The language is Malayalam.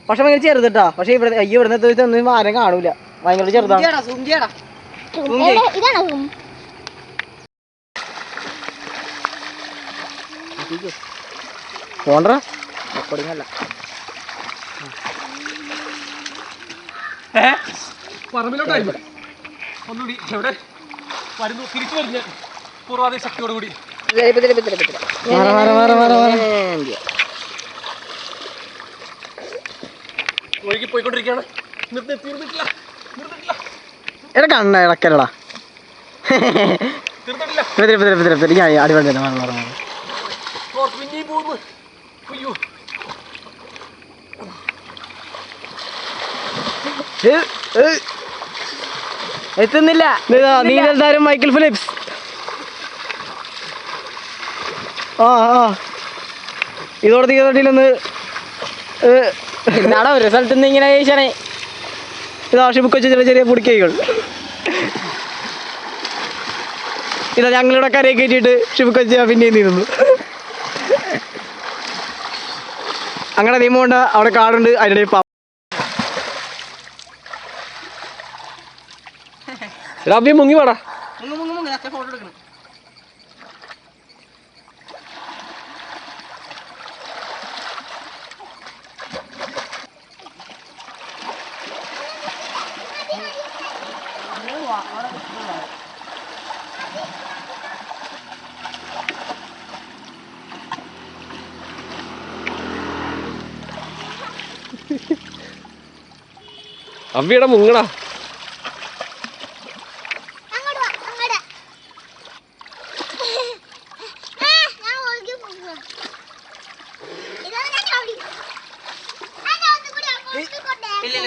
പക്ഷെ ഭയങ്കര ചെറുതട്ടാ. പക്ഷെ ഇവിടുന്ന് ഒന്നും ആരും കാണൂല, ഭയങ്കര ചെറുതാണ്. പോണ്ട റെക്കോർഡിങ്ങല്ല. ഒന്നുകൂടി എവിടെ വരുന്നു, തിരിച്ചു വരുന്ന പൂർവാധിക ശക്തിയോടുകൂടി ഒഴുകി പോയിക്കൊണ്ടിരിക്കുകയാണ്. എടാ കണ്ണ ഇടക്കലടാ, അടിപൊളി. എത്തുന്നില്ല. നീലതാരം മൈക്കിൾ ഫിലിപ്സ്. ഇതോടെ തീർന്നിട്ടില്ലെന്ന് എന്നാടാ ഒരു സ്ഥലത്ത് നിന്ന് ഇങ്ങനെ ചോദിച്ചാണേ. ഇതാ ഷിബുക്ക് വെച്ച ചെറിയ ചെറിയ പൊടിക്കൈകൾ. ഇതാ ഞങ്ങളിവിടെ കരയെ കയറ്റിയിട്ട് ഷിബുക്ക് വെച്ച പിന്നെയും നീരുന്നു. അങ്ങനെ നിയമമുണ്ട്, അവിടെ കാടുണ്ട്, അതിനിടെ മുങ്ങി വേടാ. ഫോട്ടോ എടുക്കണം. അവിയുടെ മുങ്ങടാ. ഇല്ല